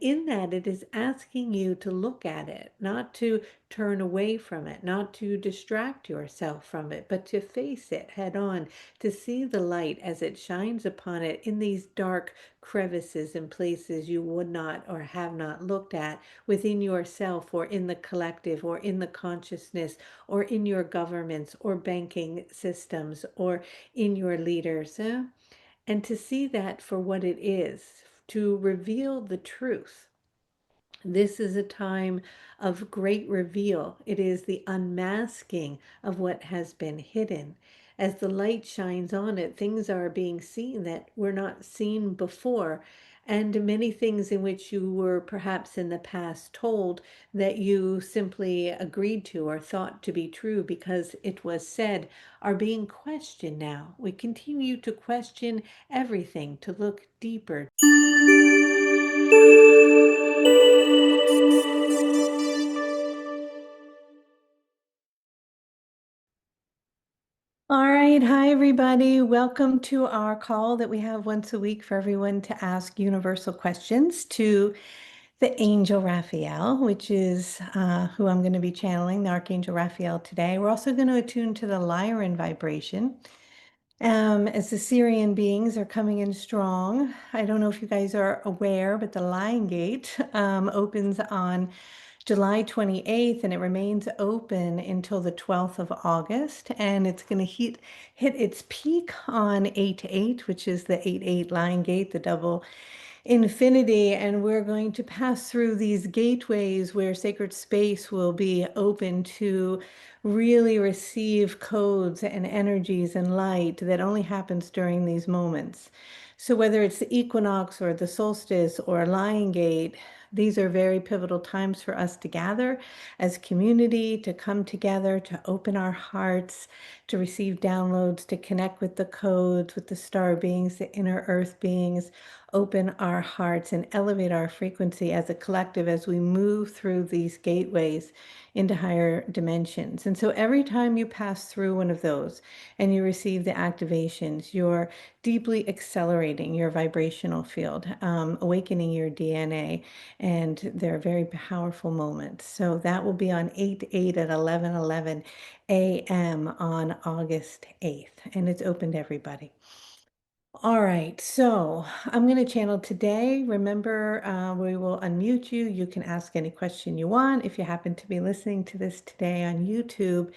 In that, it is asking you to look at it, not to turn away from it, not to distract yourself from it, but to face it head on, to see the light as it shines upon it in these dark crevices and places you would not or have not looked at within yourself or in the collective or in the consciousness or in your governments or banking systems or in your leaders. And to see that for what it is, to reveal the truth. This is a time of great reveal. It is the unmasking of what has been hidden. As the light shines on it, things are being seen that were not seen before. And many things in which you were perhaps in the past told that you simply agreed to or thought to be true because it was said are being questioned now. We continue to question everything, to look deeper. All right. Hi, everybody. Welcome to our call that we have once a week for everyone to ask universal questions to the angel Raphael, which is who I'm going to be channeling, the Archangel Raphael today. We're also going to attune to the Lyran vibration as the Syrian beings are coming in strong. I don't know if you guys are aware, but the Lion Gate opens on July 28th, and it remains open until the 12th of August. And it's going to hit its peak on 8/8, which is the 8/8 Lion Gate, the double infinity. And we're going to pass through these gateways where sacred space will be open to really receive codes and energies and light that only happens during these moments. So whether it's the equinox or the solstice or Lion Gate, these are very pivotal times for us to gather as community, to come together, to open our hearts, to receive downloads, to connect with the codes, with the star beings, the inner earth beings, open our hearts and elevate our frequency as a collective as we move through these gateways into higher dimensions. And so every time you pass through one of those and you receive the activations, you're deeply accelerating your vibrational field, awakening your DNA, and they're very powerful moments. So that will be on 8/8 at 11:11 a.m. on August 8th, and it's open to everybody. All right, so I'm going to channel today. Remember, we will unmute you. You can ask any question you want. If you happen to be listening to this today on YouTube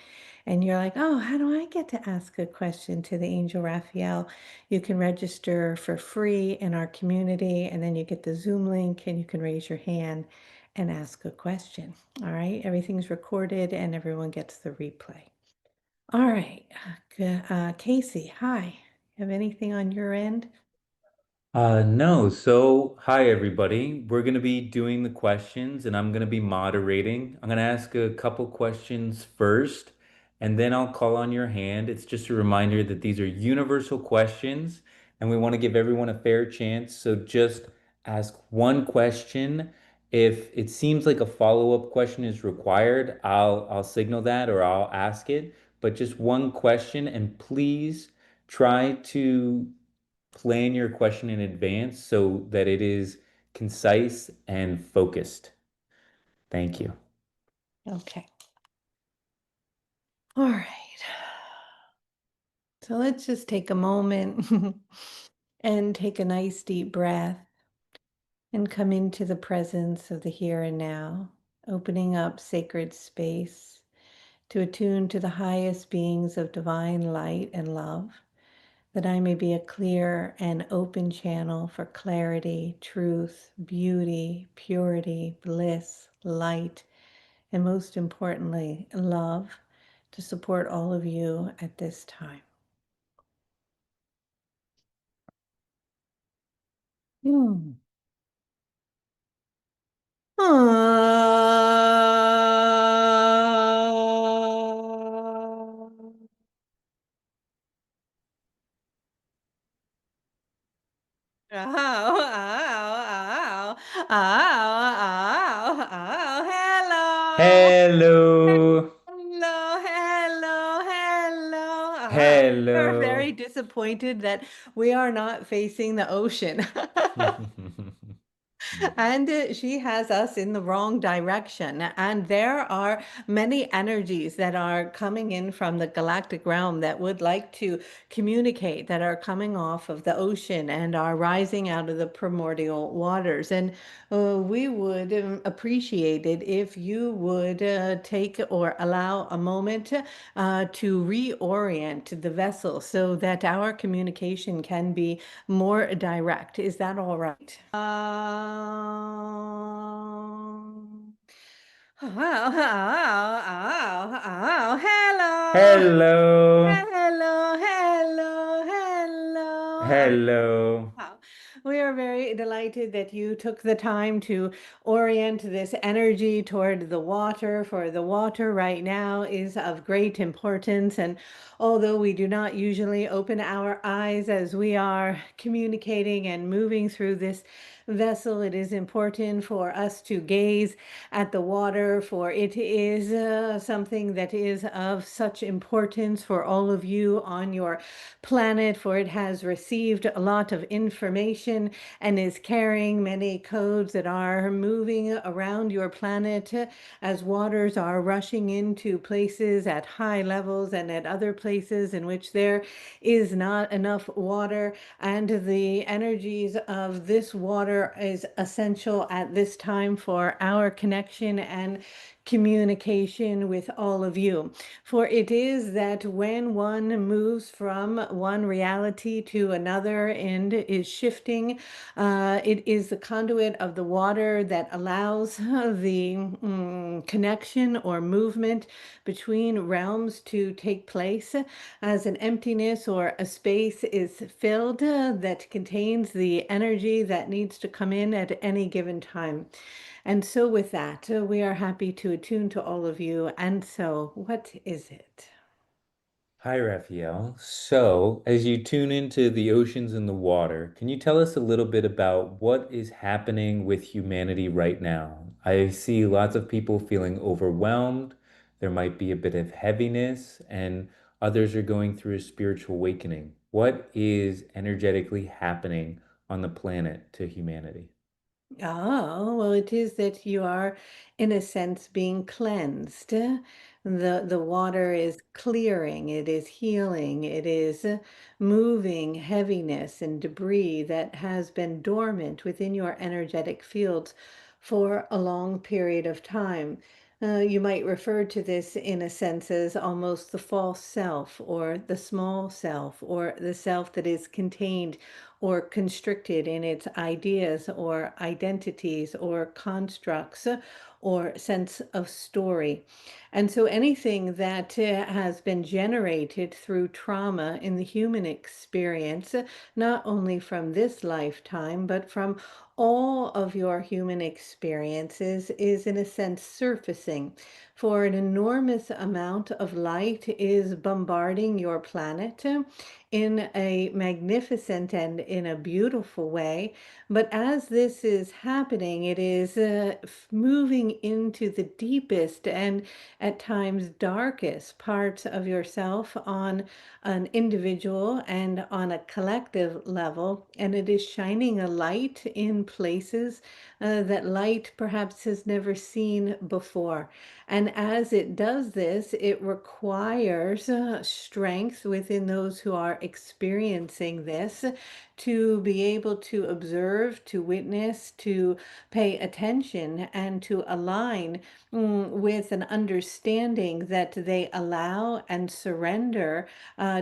and you're like, oh, how do I get to ask a question to the Angel Raphael? You can register for free in our community, and then you get the Zoom link and you can raise your hand and ask a question. All right, everything's recorded and everyone gets the replay. All right, Casey, hi. Have anything on your end? No. So, hi everybody. We're going to be doing the questions and I'm going to be moderating. I'm going to ask a couple questions first and then I'll call on your hand. It's just a reminder that these are universal questions and we want to give everyone a fair chance. So, just ask one question. If it seems like a follow-up question is required, I'll signal that or I'll ask it, but just one question and please try to plan your question in advance so that it is concise and focused. Thank you. Okay. All right. So let's just take a moment and take a nice deep breath and come into the presence of the here and now, opening up sacred space to attune to the highest beings of divine light and love, that I may be a clear and open channel for clarity, truth, beauty, purity, bliss, light, and most importantly, love to support all of you at this time. Hmm. Ah. Oh, oh, oh, oh, oh, hello. Hello. Hello, hello, hello. We're very Hello. disappointed that we are not facing the ocean. And she has us in the wrong direction. And there are many energies that are coming in from the galactic realm that would like to communicate, that are coming off of the ocean and are rising out of the primordial waters. And we would appreciate it if you would take or allow a moment to reorient the vessel so that our communication can be more direct. Is that all right? Hello. Hello. Hello, hello, hello. Hello. Wow. We are very delighted that you took the time to orient this energy toward the water, for the water right now is of great importance. And although we do not usually open our eyes as we are communicating and moving through this vessel, it is important for us to gaze at the water, for it is something that is of such importance for all of you on your planet, for it has received a lot of information and is carrying many codes that are moving around your planet as waters are rushing into places at high levels and at other places in which there is not enough water. And the energies of this water is essential at this time for our connection and communication with all of you. For it is that when one moves from one reality to another and is shifting, it is the conduit of the water that allows the connection or movement between realms to take place as an emptiness or a space is filled that contains the energy that needs to come in at any given time. And so, with that, we are happy to attune to all of you. And so, what is it? Hi, Raphael. So, as you tune into the oceans and the water, can you tell us a little bit about what is happening with humanity right now? I see lots of people feeling overwhelmed. There might be a bit of heaviness, and others are going through a spiritual awakening. What is energetically happening on the planet to humanity? Oh, well, it is that you are, in a sense, being cleansed. The water is clearing, it is healing, it is moving heaviness and debris that has been dormant within your energetic fields for a long period of time. You might refer to this in a sense as almost the false self or the small self or the self that is contained or constricted in its ideas or identities or constructs or sense of story. And so anything that has been generated through trauma in the human experience, not only from this lifetime, but from all of your human experiences, is in a sense surfacing. For an enormous amount of light is bombarding your planet in a magnificent and in a beautiful way. But as this is happening, it is moving into the deepest and at times darkest parts of yourself on an individual and on a collective level. And it is shining a light in places that light perhaps has never seen before. And as it does this, it requires strength within those who are experiencing this to be able to observe, to witness, to pay attention, and to align with an understanding that they allow and surrender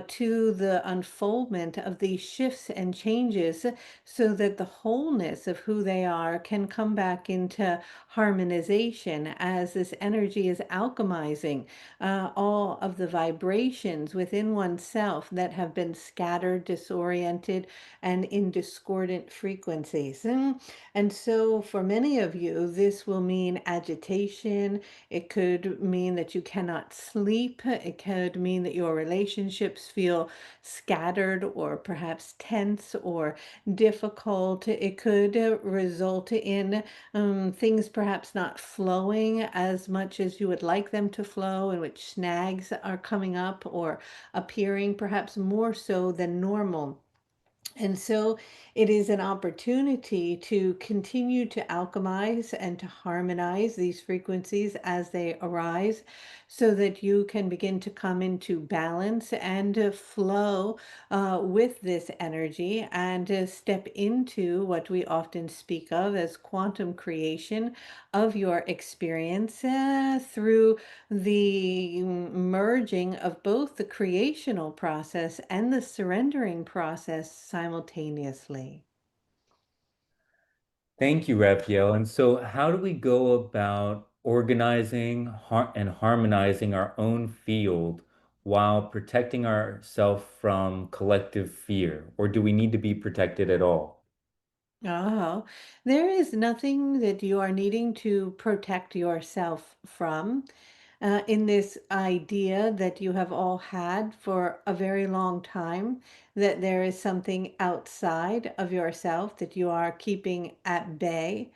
to the unfoldment of these shifts and changes so that the wholeness of who they are can come back into harmonization as this energy is alchemizing all of the vibrations within oneself that have been scattered, disoriented, and in discordant frequencies. And so, for many of you, this will mean agitation. It could mean that you cannot sleep. It could mean that your relationships feel scattered or perhaps tense or difficult. It could result in things perhaps not flowing as much as you would like them to flow, in which snags are coming up or appearing perhaps more so than normal. And so it is an opportunity to continue to alchemize and to harmonize these frequencies as they arise so that you can begin to come into balance and flow with this energy and step into what we often speak of as quantum creation of your experience through the merging of both the creational process and the surrendering process simultaneously. Thank you, Raphael. And so, how do we go about organizing and harmonizing our own field while protecting ourselves from collective fear? Or do we need to be protected at all? Oh, there is nothing that you are needing to protect yourself from. In this idea that you have all had for a very long time, that there is something outside of yourself that you are keeping at bay.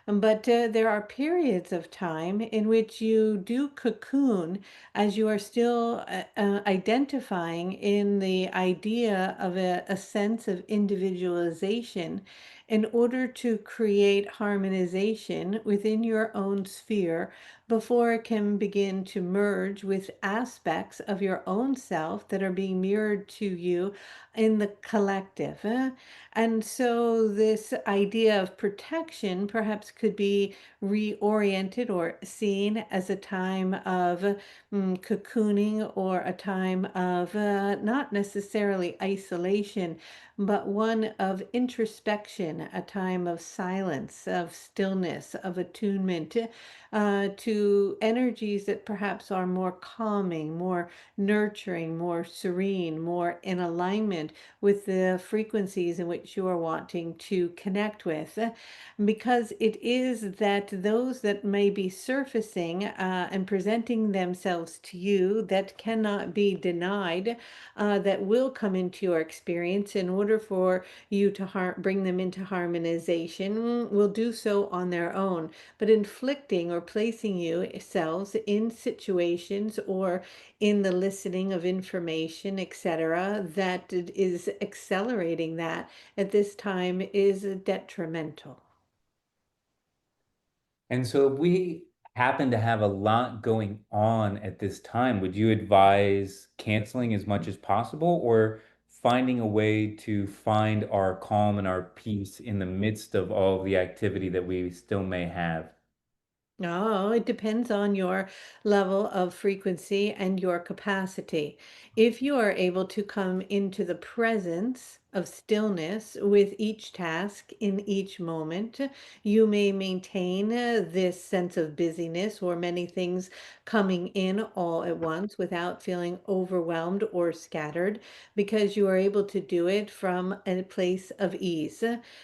But there are periods of time in which you do cocoon as you are still identifying in the idea of a sense of individualization in order to create harmonization within your own sphere before it can begin to merge with aspects of your own self that are being mirrored to you in the collective. And so this idea of protection perhaps could be reoriented or seen as a time of cocooning or a time of not necessarily isolation, but one of introspection, a time of silence, of stillness, of attunement to energies that perhaps are more calming, more nurturing, more serene, more in alignment with the frequencies in which you are wanting to connect with. Because it is that those that may be surfacing and presenting themselves to you that cannot be denied, that will come into your experience in order for you to bring them into harmonization, will do so on their own. But inflicting or placing yourselves in situations or in the listening of information, etc., that it is accelerating that at this time is detrimental. And so, if we happen to have a lot going on at this time, would you advise canceling as much as possible or finding a way to find our calm and our peace in the midst of all the activity that we still may have? Oh, it depends on your level of frequency and your capacity. If you are able to come into the presence of stillness with each task in each moment, you may maintain this sense of busyness or many things coming in all at once without feeling overwhelmed or scattered because you are able to do it from a place of ease.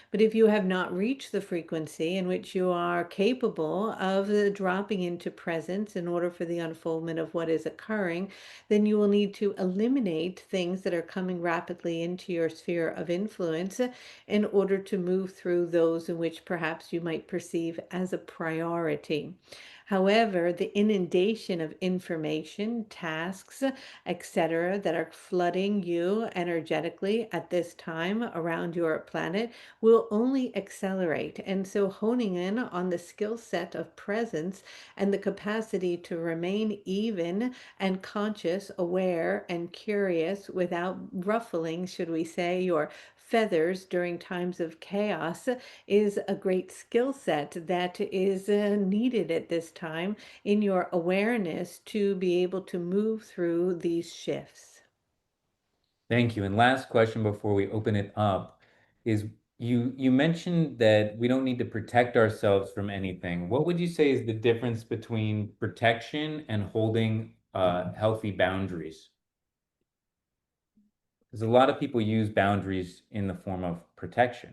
But if you have not reached the frequency in which you are capable of dropping into presence in order for the unfoldment of what is occurring, then you will need to eliminate things that are coming rapidly into your sphere of influence in order to move through those in which perhaps you might perceive as a priority. However, the inundation of information, tasks, etc., that are flooding you energetically at this time around your planet will only accelerate. And so, honing in on the skill set of presence and the capacity to remain even and conscious, aware, and curious without ruffling, should we say, your feathers during times of chaos is a great skill set that is needed at this time in your awareness to be able to move through these shifts. Thank you. And last question before we open it up is you mentioned that we don't need to protect ourselves from anything. What would you say is the difference between protection and holding healthy boundaries? Because a lot of people use boundaries in the form of protection.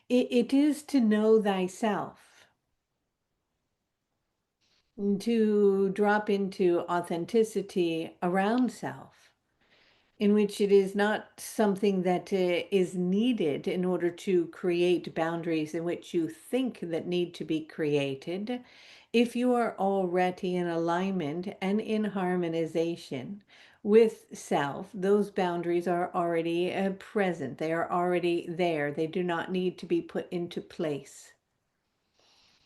It is to know thyself, to drop into authenticity around self, in which it is not something that is needed in order to create boundaries in which you think that need to be created. If you are already in alignment and in harmonization with self, those boundaries are already present. They are already there. They do not need to be put into place.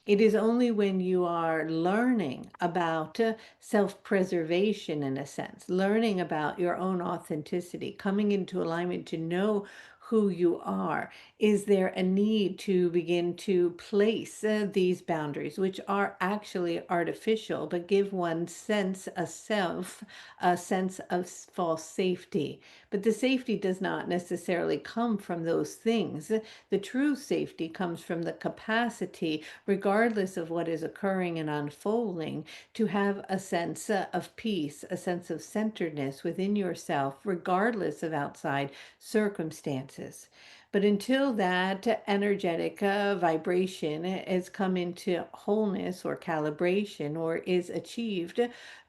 It is only when you are learning about self-preservation, in a sense, learning about your own authenticity, coming into alignment to know who you are, is there a need to begin to place these boundaries, which are actually artificial, but give one sense of self, a sense of false safety. But the safety does not necessarily come from those things. The true safety comes from the capacity, regardless of what is occurring and unfolding, to have a sense of peace, a sense of centeredness within yourself, regardless of outside circumstances. But until that energetic vibration has come into wholeness or calibration or is achieved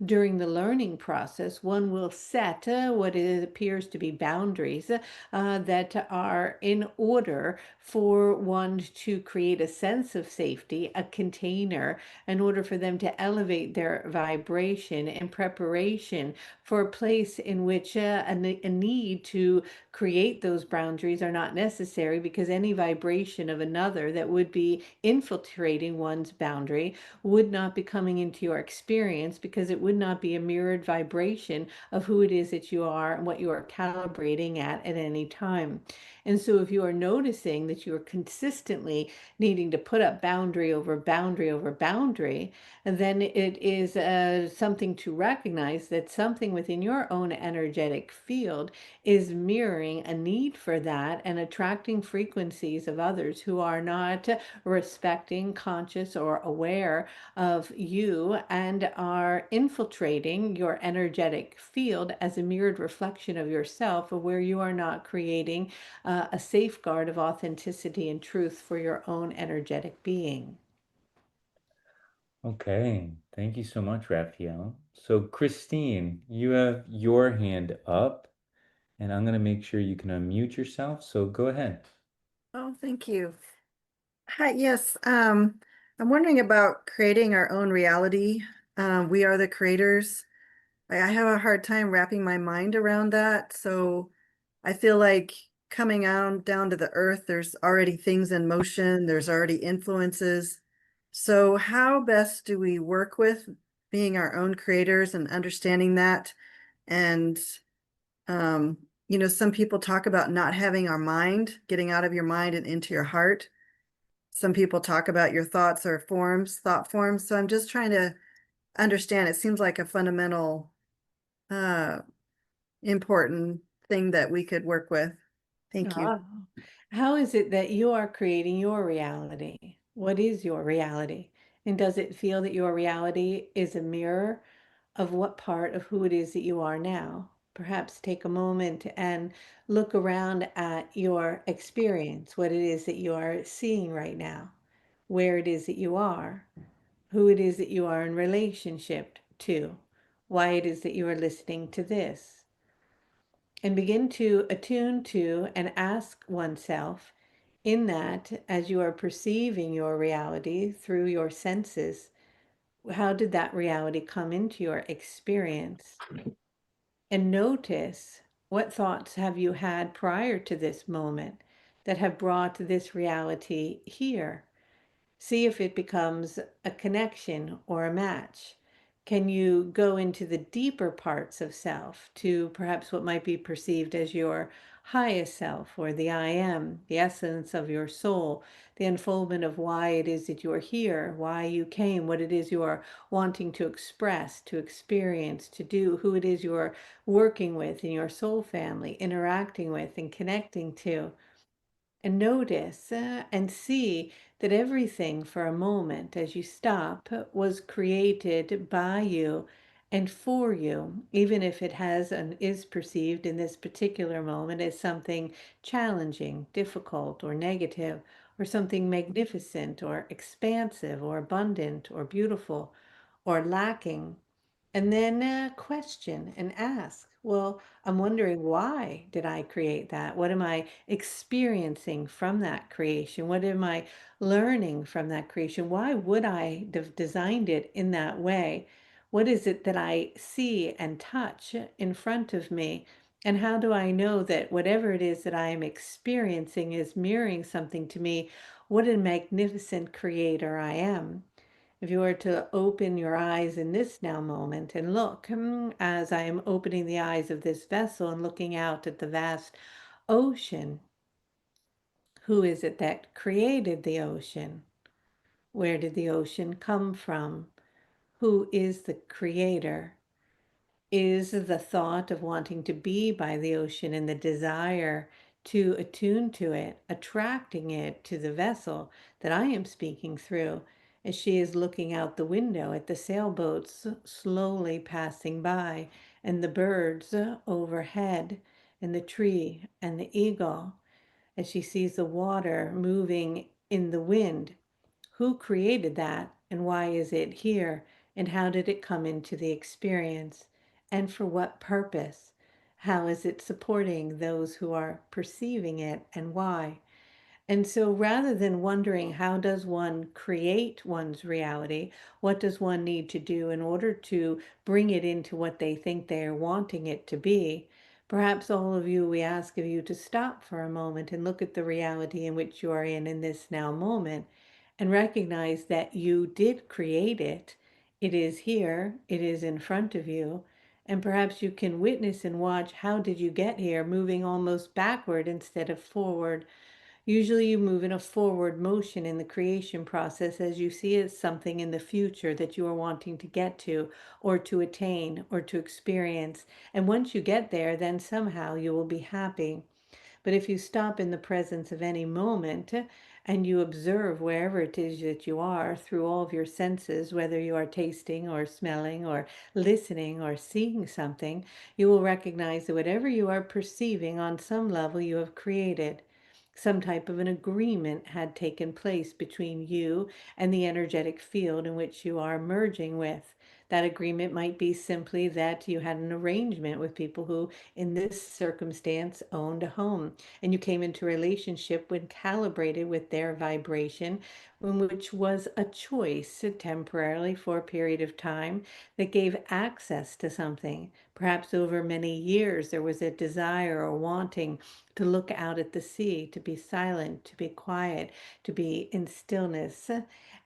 during the learning process, one will set what it appears to be boundaries that are in order for one to create a sense of safety, a container, in order for them to elevate their vibration in preparation for a place in which a need to create those boundaries are not necessary, because any vibration of another that would be infiltrating one's boundary would not be coming into your experience, because it would not be a mirrored vibration of who it is that you are and what you are calibrating at any time. And so if you are noticing that you are consistently needing to put up boundary over boundary over boundary, then it is something to recognize that something within your own energetic field is mirroring a need for that and attracting frequencies of others who are not respecting, conscious, or aware of you, and are infiltrating your energetic field as a mirrored reflection of yourself, of where you are not creating a safeguard of authenticity and truth for your own energetic being. Okay, thank you so much, Raphael. So, Christine, you have your hand up, and I'm going to make sure you can unmute yourself. So, go ahead. Oh, thank you. Hi, yes. I'm wondering about creating our own reality. We are the creators. I have a hard time wrapping my mind around that. So I feel like coming on down to the earth, there's already things in motion, there's already influences. So how best do we work with being our own creators and understanding that? And some people talk about not having our mind, getting out of your mind and into your heart. Some people talk about your thoughts or thought forms. So I'm just trying to understand. It seems like a fundamental, uh, important thing that we could work with. Thank you. Ah. How is it that you are creating your reality? What is your reality? And does it feel that your reality is a mirror of what part of who it is that you are now? Perhaps take a moment and look around at your experience, what it is that you are seeing right now, where it is that you are, who it is that you are in relationship to, why it is that you are listening to this, and begin to attune to and ask oneself, in that, as you are perceiving your reality through your senses, how did that reality come into your experience? And notice, what thoughts have you had prior to this moment that have brought this reality here? See if it becomes a connection or a match. Can you go into the deeper parts of self, to perhaps what might be perceived as your highest self, or the I am, the essence of your soul, the unfoldment of why it is that you're here, why you came, what it is you are wanting to express, to experience, to do, who it is you're working with in your soul family, interacting with and connecting to? And notice and see that everything, for a moment, as you stop, was created by you and for you, even if it has and is perceived in this particular moment as something challenging, difficult, or negative, or something magnificent, or expansive, or abundant, or beautiful, or lacking. And then question and ask, well, I'm wondering, why did I create that? What am I experiencing from that creation? What am I learning from that creation? Why would I have designed it in that way? What is it that I see and touch in front of me? And how do I know that whatever it is that I am experiencing is mirroring something to me? What a magnificent creator I am. If you were to open your eyes in this now moment and look, as I am opening the eyes of this vessel and looking out at the vast ocean, who is it that created the ocean? Where did the ocean come from? Who is the creator? Is the thought of wanting to be by the ocean and the desire to attune to it, attracting it to the vessel that I am speaking through as she is looking out the window at the sailboats slowly passing by and the birds overhead and the tree and the eagle as she sees the water moving in the wind. Who created that and why is it here? And how did it come into the experience? And for what purpose? How is it supporting those who are perceiving it and why? And so rather than wondering how does one create one's reality, what does one need to do in order to bring it into what they think they are wanting it to be, perhaps all of you, we ask of you to stop for a moment and look at the reality in which you are in this now moment and recognize that you did create it. It is here, it is in front of you. And perhaps you can witness and watch how did you get here, moving almost backward instead of forward. Usually you move in a forward motion in the creation process as you see it something in the future that you are wanting to get to or to attain or to experience. And once you get there, then somehow you will be happy. But if you stop in the presence of any moment and you observe wherever it is that you are through all of your senses, whether you are tasting or smelling or listening or seeing something, you will recognize that whatever you are perceiving on some level you have created. Some type of an agreement had taken place between you and the energetic field in which you are merging with. That agreement might be simply that you had an arrangement with people who, in this circumstance, owned a home, and you came into a relationship when calibrated with their vibration, which was a choice temporarily for a period of time that gave access to something. Perhaps over many years, there was a desire or wanting to look out at the sea, to be silent, to be quiet, to be in stillness.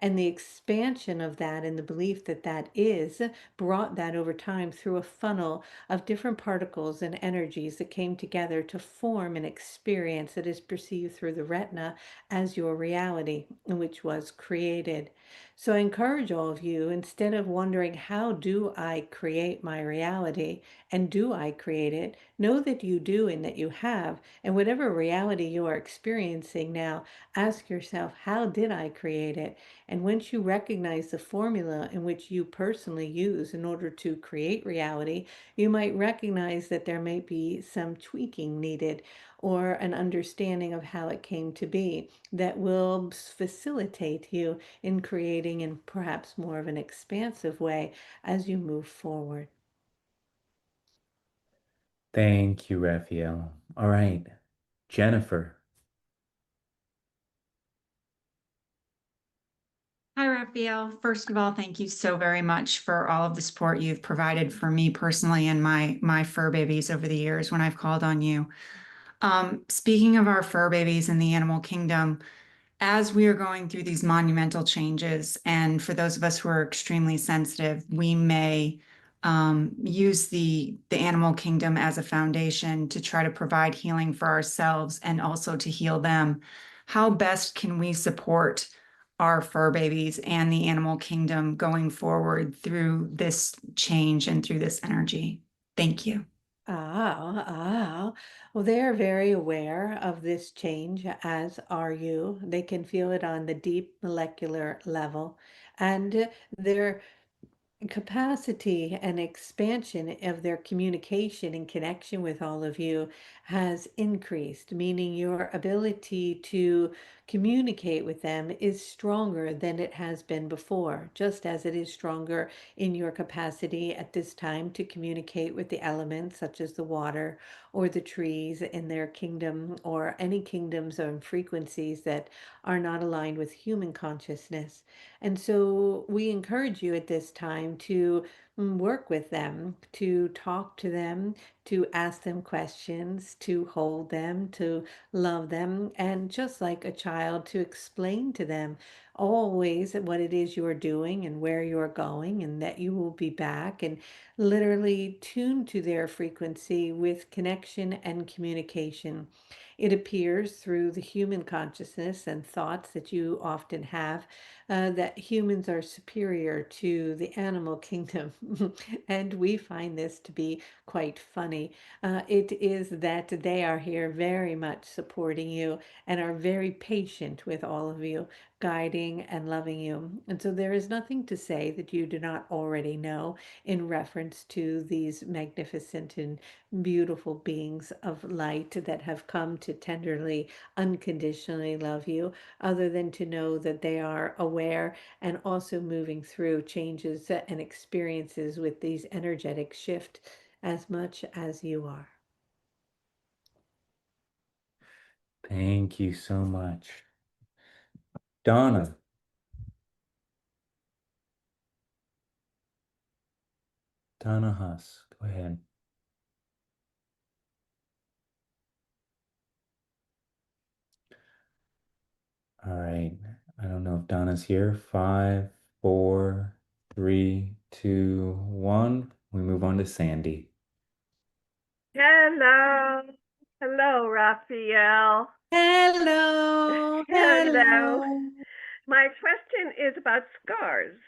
And the expansion of that and the belief that that is brought that over time through a funnel of different particles and energies that came together to form an experience that is perceived through the retina as your reality, which was created. So I encourage all of you, instead of wondering, how do I create my reality? And do I create it? Know that you do and that you have. And whatever reality you are experiencing now, ask yourself, how did I create it? And once you recognize the formula in which you personally use in order to create reality, you might recognize that there may be some tweaking needed or an understanding of how it came to be that will facilitate you in creating in perhaps more of an expansive way as you move forward. Thank you, Raphael. All right, Jennifer. Hi, Raphael. First of all, thank you so very much for all of the support you've provided for me personally and my fur babies over the years when I've called on you. Speaking of our fur babies in the animal kingdom, as we are going through these monumental changes, and for those of us who are extremely sensitive, we may use the animal kingdom as a foundation to try to provide healing for ourselves and also to heal them. How best can we support our fur babies and the animal kingdom going forward through this change and through this energy? Thank you. Well, they are very aware of this change, as are you. They can feel it on the deep molecular level, and they're capacity and expansion of their communication and connection with all of you has increased, meaning your ability to communicate with them is stronger than it has been before, just as it is stronger in your capacity at this time to communicate with the elements such as the water or the trees in their kingdom or any kingdoms and frequencies that are not aligned with human consciousness. And so we encourage you at this time to work with them, to talk to them, to ask them questions, to hold them, to love them, and just like a child, to explain to them always what it is you're doing and where you're going, and that you will be back, and literally tune to their frequency with connection and communication. It appears through the human consciousness and thoughts that you often have, that humans are superior to the animal kingdom. And we find this to be quite funny. It is that they are here very much supporting you and are very patient with all of you, guiding and loving you. And so there is nothing to say that you do not already know in reference to these magnificent and beautiful beings of light that have come to tenderly, unconditionally love you, other than to know that they are aware and also moving through changes and experiences with these energetic shift as much as you are. Thank you so much. Donna. Donna Huss, go ahead. All right. I don't know if Donna's here. 5, 4, 3, 2, 1. We move on to Sandy. Hello. Hello, Raphael. Hello, Hello. hello. My question is about scars.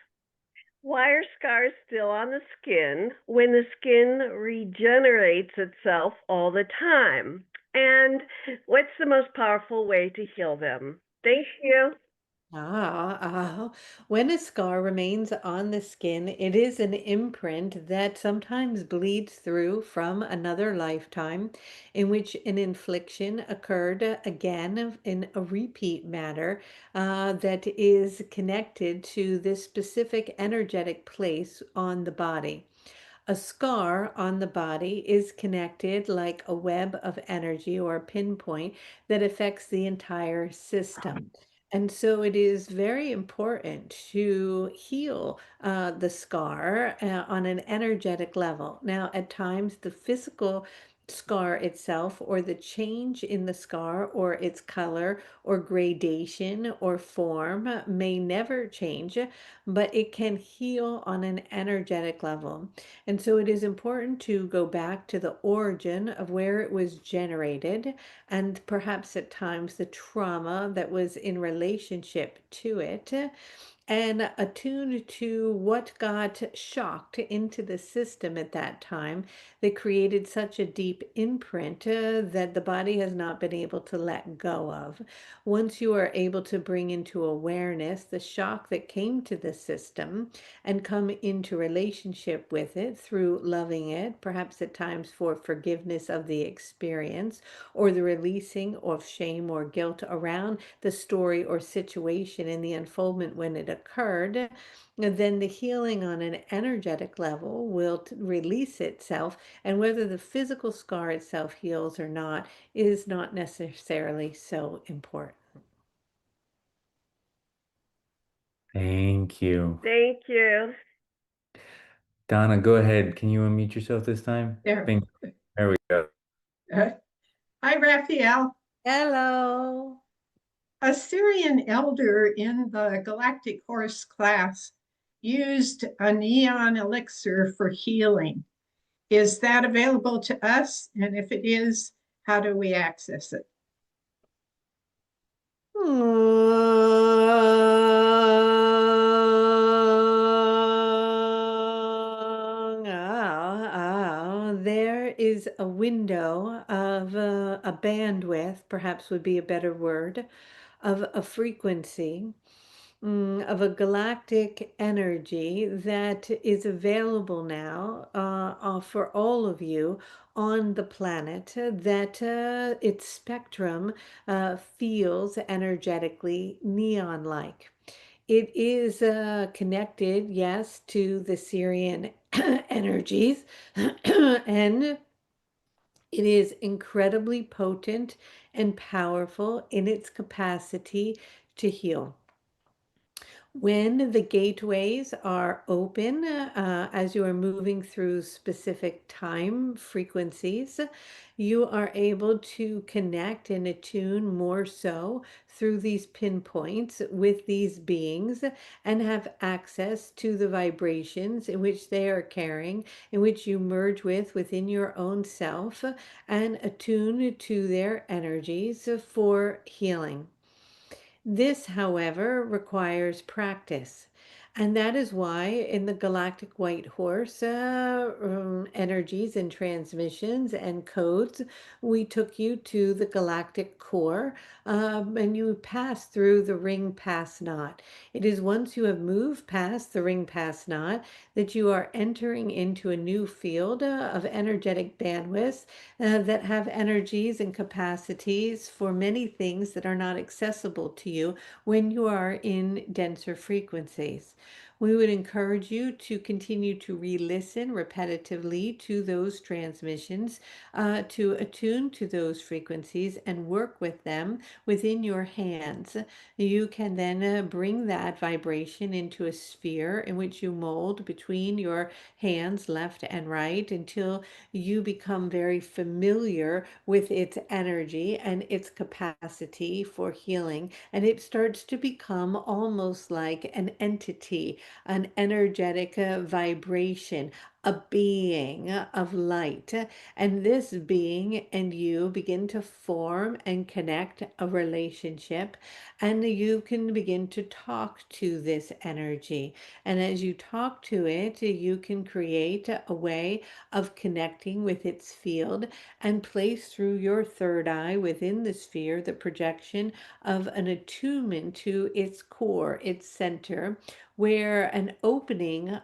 Why are scars still on the skin when the skin regenerates itself all the time? And what's the most powerful way to heal them? Thank you. When a scar remains on the skin, it is an imprint that sometimes bleeds through from another lifetime in which an infliction occurred again in a repeat matter that is connected to this specific energetic place on the body. A scar on the body is connected like a web of energy or a pinpoint that affects the entire system. And so it is very important to heal the scar on an energetic level. Now, at times, the physical scar itself, or the change in the scar, or its color, or gradation, or form, may never change, but it can heal on an energetic level. And so it is important to go back to the origin of where it was generated, and perhaps at times the trauma that was in relationship to it, and attuned to what got shocked into the system at that time that created such a deep imprint that the body has not been able to let go of. Once you are able to bring into awareness the shock that came to the system and come into relationship with it through loving it, perhaps at times for forgiveness of the experience, or the releasing of shame or guilt around the story or situation in the unfoldment when it occurred, then the healing on an energetic level will release itself. And whether the physical scar itself heals or not is not necessarily so important. Thank you. Thank you. Donna, go ahead. Can you unmute yourself this time? There. There we go. Hi, Raphael. Hello. A Syrian elder in the Galactic Horse class used a neon elixir for healing. Is that available to us? And if it is, how do we access it? There is a window of a bandwidth, perhaps would be a better word, of a frequency, of a galactic energy that is available now for all of you on the planet, that its spectrum feels energetically neon-like. It is connected, yes, to the Syrian energies, and it is incredibly potent and powerful in its capacity to heal. When the gateways are open, as you are moving through specific time frequencies, you are able to connect and attune more so through these pinpoints with these beings and have access to the vibrations in which they are carrying, in which you merge with within your own self and attune to their energies for healing. This, however, requires practice. And that is why in the Galactic White Horse energies and transmissions and codes, we took you to the galactic core and you pass through the ring pass not. It is once you have moved past the ring pass not that you are entering into a new field of energetic bandwidths that have energies and capacities for many things that are not accessible to you when you are in denser frequencies. We would encourage you to continue to re-listen repetitively to those transmissions, to attune to those frequencies and work with them within your hands. You can then bring that vibration into a sphere in which you mold between your hands, left and right, until you become very familiar with its energy and its capacity for healing. And it starts to become almost like an entity, an energetic vibration, a being of light. And this being and you begin to form and connect a relationship, and you can begin to talk to this energy. And as you talk to it, you can create a way of connecting with its field and place through your third eye within the sphere the projection of an attunement to its core, its center, where an opening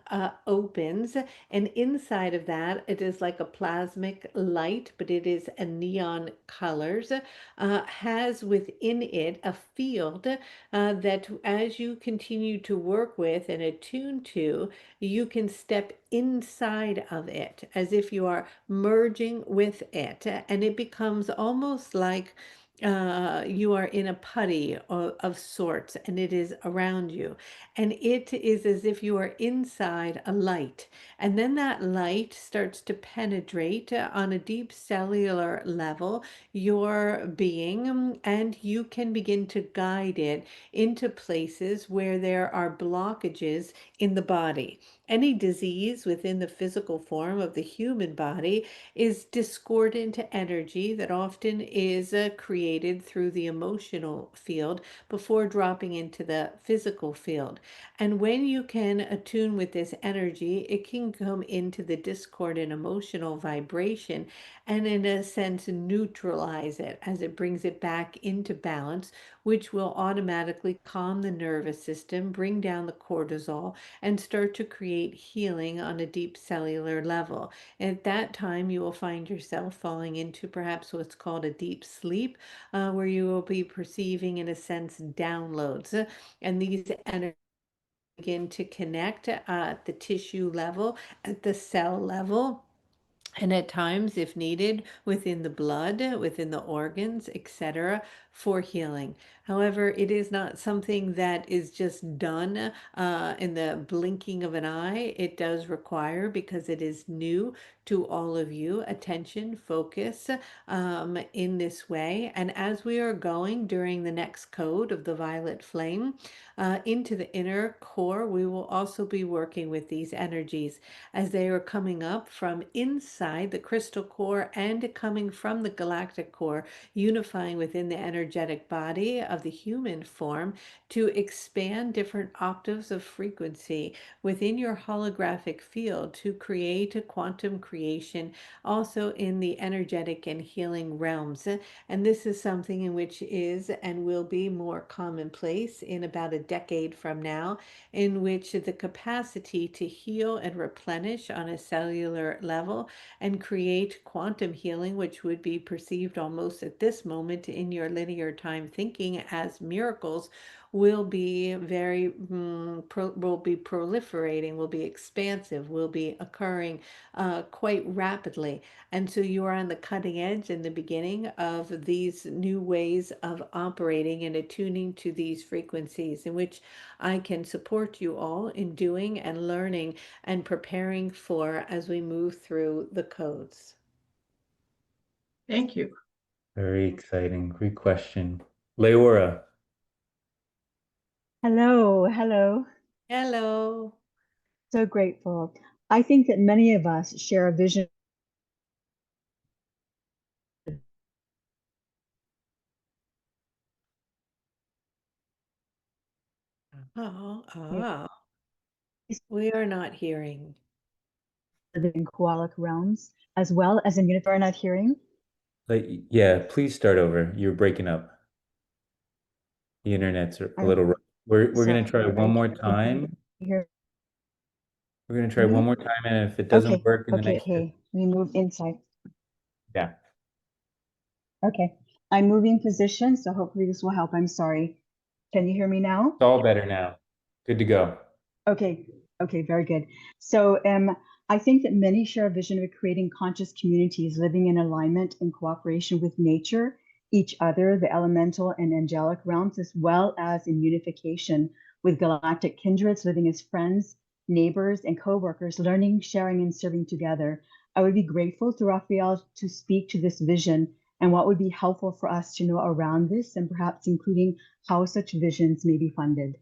opens, and inside of that it is like a plasmic light, but it is a neon colors, has within it a field that as you continue to work with and attune to, you can step inside of it as if you are merging with it, and it becomes almost like you are in a putty of sorts and it is around you, and it is as if you are inside a light, and then that light starts to penetrate on a deep cellular level your being, and you can begin to guide it into places where there are blockages in the body. Any disease within the physical form of the human body is discordant energy that often is created through the emotional field before dropping into the physical field. And when you can attune with this energy, it can come into the discordant emotional vibration and, in a sense, neutralize it as it brings it back into balance, which will automatically calm the nervous system, bring down the cortisol, and start to create healing on a deep cellular level. And at that time, you will find yourself falling into perhaps what's called a deep sleep, where you will be perceiving, in a sense, downloads. And these energies begin to connect at the tissue level, at the cell level, and at times, if needed, within the blood, within the organs, etc., for healing. However, it is not something that is just done in the blinking of an eye. It does require, because it is new to all of you, attention, focus in this way. And as we are going during the next code of the violet flame into the inner core, we will also be working with these energies as they are coming up from inside the crystal core and coming from the galactic core, unifying within the energetic body of the human form to expand different octaves of frequency within your holographic field to create a quantum creation also in the energetic and healing realms. And this is something in which is and will be more commonplace in about a decade from now, in which the capacity to heal and replenish on a cellular level and create quantum healing, which would be perceived almost at this moment in your linear time thinking as miracles will be very will be proliferating, will be expansive, will be occurring quite rapidly. And so you are on the cutting edge in the beginning of these new ways of operating and attuning to these frequencies, in which I can support you all in doing and learning and preparing for as we move through the codes. Thank you. Very exciting. Great question. Leora. Hello, hello. Hello. So grateful. I think that many of us share a vision. Oh, we are not hearing. In koalic realms, as well as in unified not hearing. Yeah, please start over. You're breaking up. The internet's a little rough. We're gonna try one more time. Hear We're gonna try me? one more time, and if it doesn't Okay, work in the okay, next, okay. We move inside. yeah, Okay, I'm moving position, so hopefully this will help. I'm sorry. Can you hear me now? it's all better now. Good to go. Okay, okay, very good. So I think that many share a vision of creating conscious communities living in alignment and cooperation with nature, each other, the elemental and angelic realms, as well as in unification with galactic kindreds living as friends, neighbors, and co-workers, learning, sharing, and serving together. I would be grateful to Raphael to speak to this vision and what would be helpful for us to know around this, and perhaps including how such visions may be funded.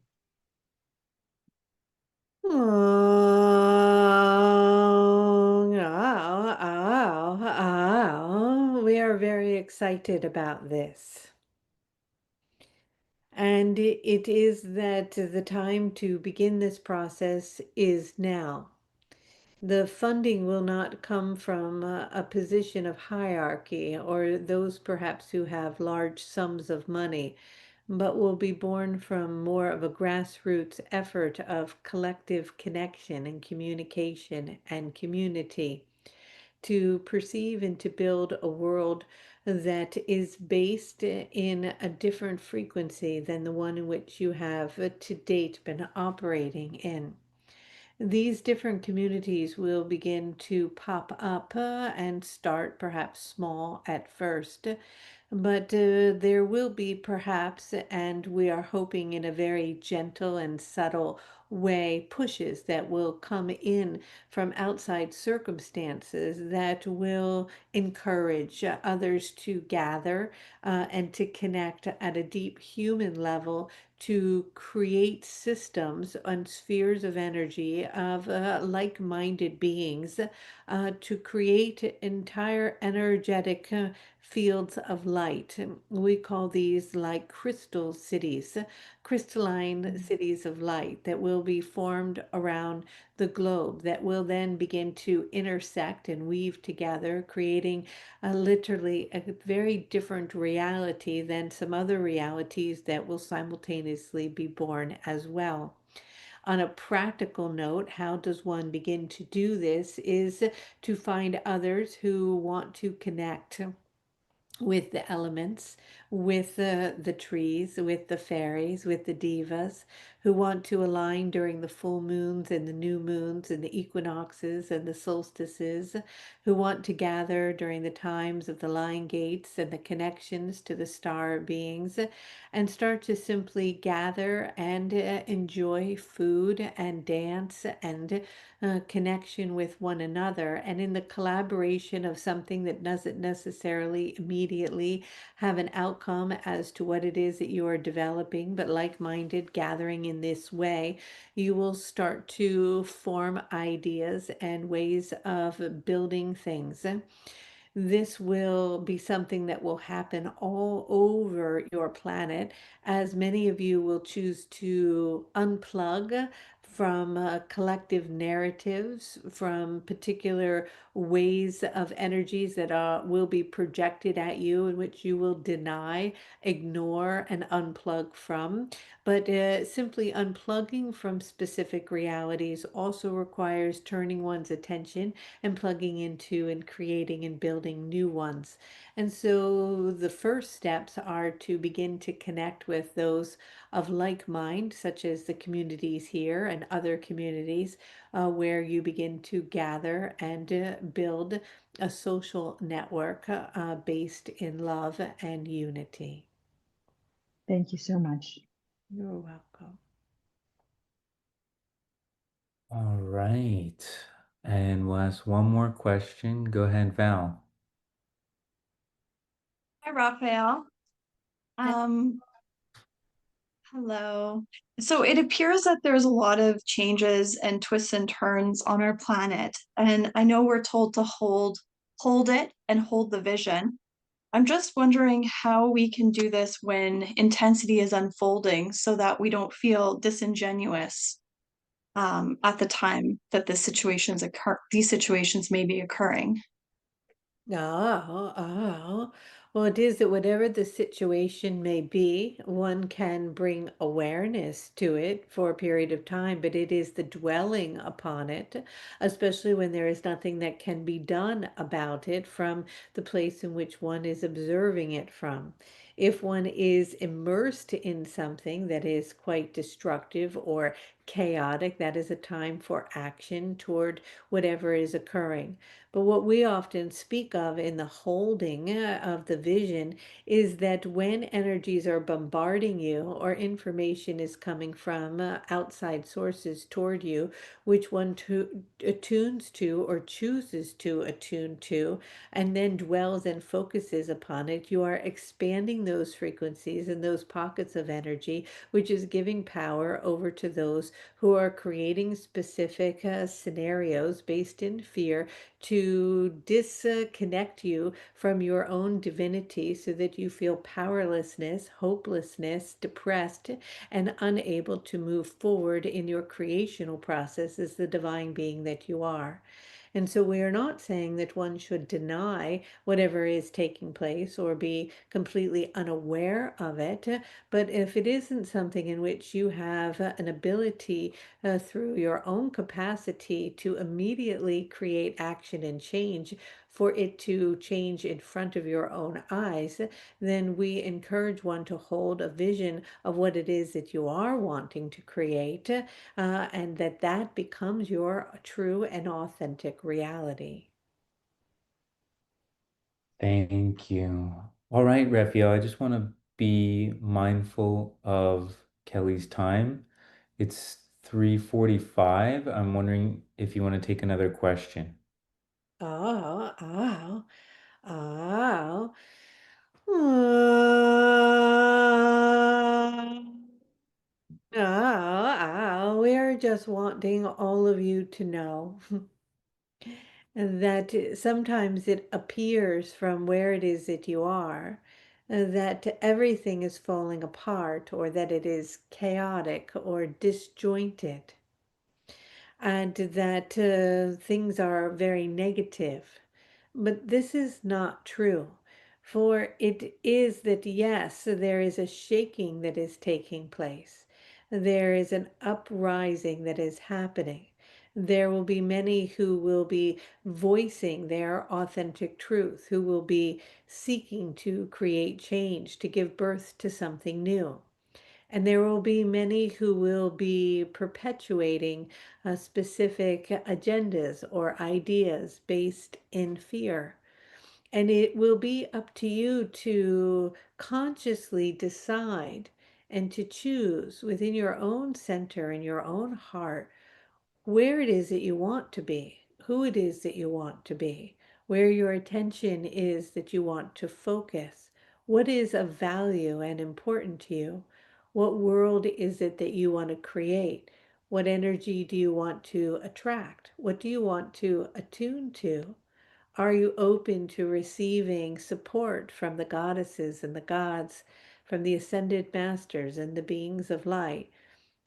We are very excited about this. And it is that the time to begin this process is now. The funding will not come from a position of hierarchy or those perhaps who have large sums of money, but will be born from more of a grassroots effort of collective connection and communication and community to perceive and to build a world that is based in a different frequency than the one in which you have to date been operating in. These different communities will begin to pop up and start perhaps small at first, but there will be perhaps, and we are hoping in a very gentle and subtle way, pushes that will come in from outside circumstances that will encourage others to gather and to connect at a deep human level to create systems and spheres of energy of like-minded beings to create entire energetic fields of light. We call these like crystal cities, crystalline cities of light that will be formed around the globe that will then begin to intersect and weave together, creating literally a very different reality than some other realities that will simultaneously be born as well. On a practical note, how does one begin to do this is to find others who want to connect with the elements, with the trees, with the fairies, with the divas who want to align during the full moons and the new moons and the equinoxes and the solstices, who want to gather during the times of the line gates and the connections to the star beings, and start to simply gather and enjoy food and dance and connection with one another, and in the collaboration of something that doesn't necessarily immediately have an outcome as to what it is that you are developing, but like-minded gathering in this way, you will start to form ideas and ways of building things. This will be something that will happen all over your planet, as many of you will choose to unplug from collective narratives, from particular ways of energies that will be projected at you, in which you will deny, ignore, and unplug from. But simply unplugging from specific realities also requires turning one's attention and plugging into and creating and building new ones. And so the first steps are to begin to connect with those of like mind, such as the communities here and other communities, where you begin to gather and build a social network based in love and unity. Thank you so much. You're welcome. All right. And we'll ask one more question. Go ahead, Val. Hi, Raphael. Hello. So it appears that there's a lot of changes and twists and turns on our planet, and I know we're told to hold it and hold the vision. I'm just wondering how we can do this when intensity is unfolding so that we don't feel disingenuous at the time that these situations may be occurring. Oh. Well, it is that whatever the situation may be, one can bring awareness to it for a period of time, but it is the dwelling upon it, especially when there is nothing that can be done about it from the place in which one is observing it from. If one is immersed in something that is quite destructive or chaotic, that is a time for action toward whatever is occurring. But what we often speak of in the holding of the vision is that when energies are bombarding you or information is coming from outside sources toward you, which one attunes to or chooses to attune to, and then dwells and focuses upon it, you are expanding those frequencies and those pockets of energy, which is giving power over to those who are creating specific scenarios based in fear to disconnect you from your own divinity so that you feel powerlessness, hopelessness, depressed, and unable to move forward in your creational process as the divine being that you are. And so we are not saying that one should deny whatever is taking place or be completely unaware of it. But if it isn't something in which you have an ability through your own capacity to immediately create action and change, for it to change in front of your own eyes, then we encourage one to hold a vision of what it is that you are wanting to create, and that becomes your true and authentic reality. Thank you. All right, Raphael, I just want to be mindful of Kelly's time. It's 3:45. I'm wondering if you want to take another question. Oh, oh, oh. We're just wanting all of you to know that sometimes it appears from where it is that you are that everything is falling apart or that it is chaotic or disjointed and that things are very negative. But this is not true. For it is that, yes, there is a shaking that is taking place. There is an uprising that is happening. There will be many who will be voicing their authentic truth, who will be seeking to create change, to give birth to something new. And there will be many who will be perpetuating specific agendas or ideas based in fear. And it will be up to you to consciously decide and to choose within your own center and your own heart where it is that you want to be, who it is that you want to be, where your attention is that you want to focus, what is of value and important to you, what world is it that you want to create, what energy do you want to attract, what do you want to attune to. Are you open to receiving support from the goddesses and the gods, from the ascended masters and the beings of light?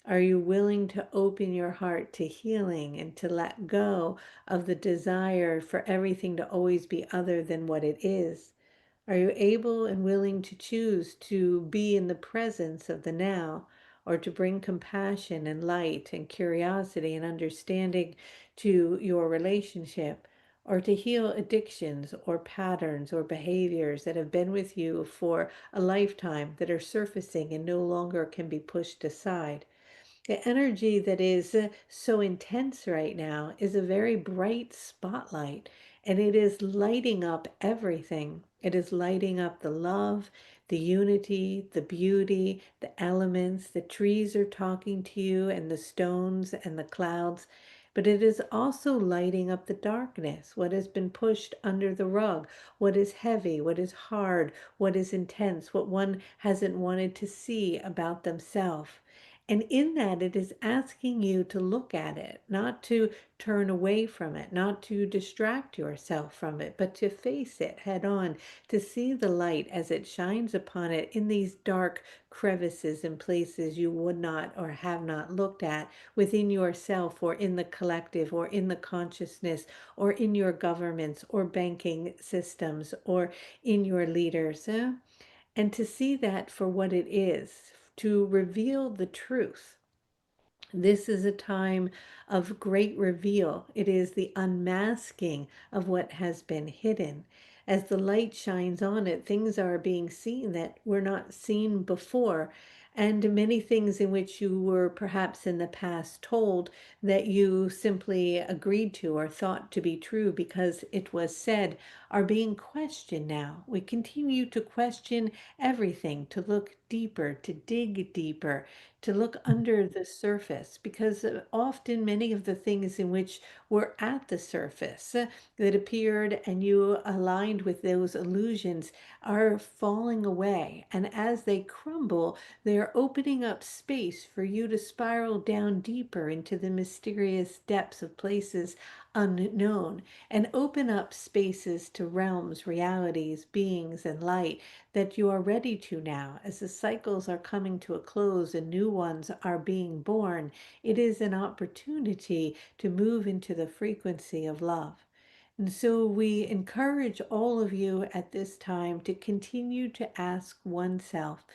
Are you willing to open your heart to healing and to let go of the desire for everything to always be other than what it is? Are you able and willing to choose to be in the presence of the now, or to bring compassion and light and curiosity and understanding to your relationship, or to heal addictions or patterns or behaviors that have been with you for a lifetime that are surfacing and no longer can be pushed aside? The energy that is so intense right now is a very bright spotlight, and it is lighting up everything. It is lighting up the love, the unity, the beauty, the elements. The trees are talking to you, and the stones and the clouds. But it is also lighting up the darkness, what has been pushed under the rug, what is heavy, what is hard, what is intense, what one hasn't wanted to see about themselves. And in that, it is asking you to look at it, not to turn away from it, not to distract yourself from it, but to face it head on, to see the light as it shines upon it in these dark crevices and places you would not or have not looked at within yourself or in the collective or in the consciousness or in your governments or banking systems or in your leaders. And to see that for what it is, to reveal the truth. This is a time of great reveal. It is the unmasking of what has been hidden. As the light shines on it, things are being seen that were not seen before, and many things in which you were perhaps in the past told that you simply agreed to or thought to be true because it was said are being questioned now. We continue to question everything, to look deeper, to dig deeper, to look under the surface, because often many of the things in which were at the surface that appeared and you aligned with those illusions are falling away. And as they crumble, they are opening up space for you to spiral down deeper into the mysterious depths of places unknown, and open up spaces to realms, realities, beings, and light that you are ready to now. As the cycles are coming to a close and new ones are being born, it is an opportunity to move into the frequency of love. And so we encourage all of you at this time to continue to ask oneself,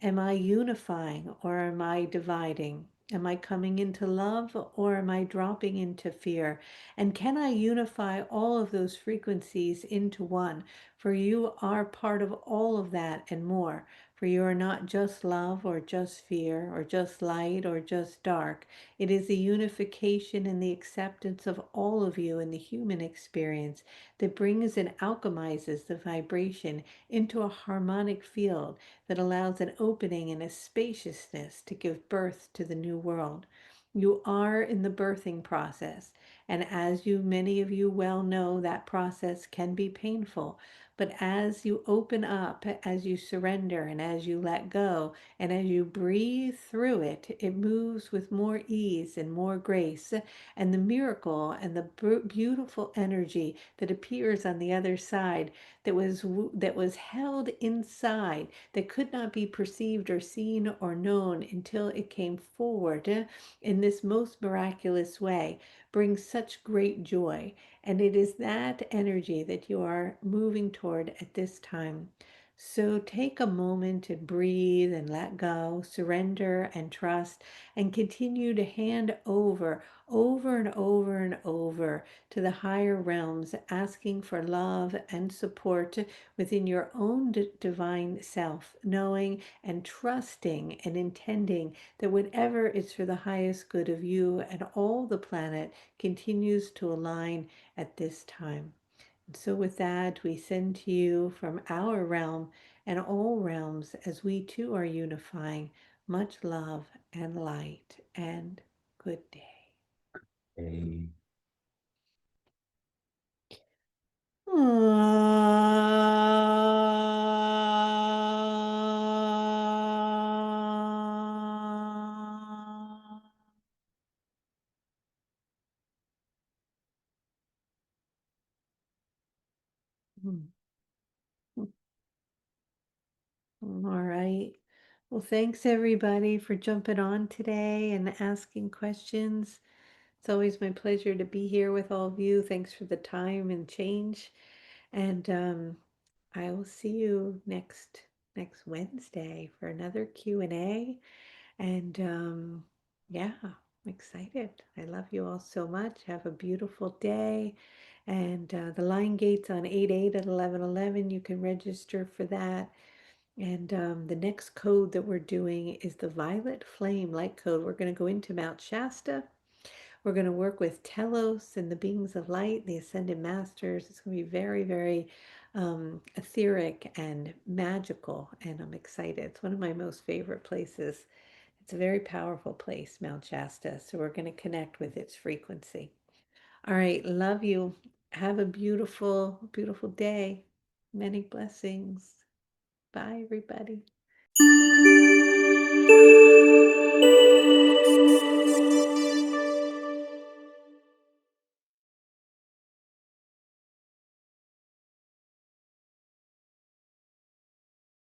am I unifying or am I dividing? Am I coming into love or am I dropping into fear? And can I unify all of those frequencies into one? For you are part of all of that and more. For you are not just love or just fear or just light or just dark. It is the unification and the acceptance of all of you in the human experience that brings and alchemizes the vibration into a harmonic field that allows an opening and a spaciousness to give birth to the new world. You are in the birthing process, and as you, many of you well know, that process can be painful. But as you open up, as you surrender, and as you let go, and as you breathe through it, it moves with more ease and more grace. And the miracle and the beautiful energy that appears on the other side that was held inside, that could not be perceived or seen or known until it came forward in this most miraculous way, brings such great joy. And it is that energy that you are moving toward at this time. So take a moment to breathe and let go, surrender and trust, and continue to hand over and over and over to the higher realms, asking for love and support within your own divine self, knowing and trusting and intending that whatever is for the highest good of you and all the planet continues to align at this time. So, with that, we send to you from our realm and all realms as we too are unifying much love and light and good day. Okay. All right. Well, thanks everybody for jumping on today and asking questions. It's always my pleasure to be here with all of you. Thanks for the time and change. And I will see you next Wednesday for another Q&A. And yeah, I'm excited. I love you all so much. Have a beautiful day. And the line gates on 8/8 at 11/11. You can register for that. And the next code that we're doing is the Violet Flame Light Code. We're going to go into Mount Shasta. We're going to work with Telos and the Beings of Light, the Ascended Masters. It's going to be very, very etheric and magical, and I'm excited. It's one of my most favorite places. It's a very powerful place, Mount Shasta, so we're going to connect with its frequency. All right, love you. Have a beautiful, beautiful day. Many blessings. Bye, everybody.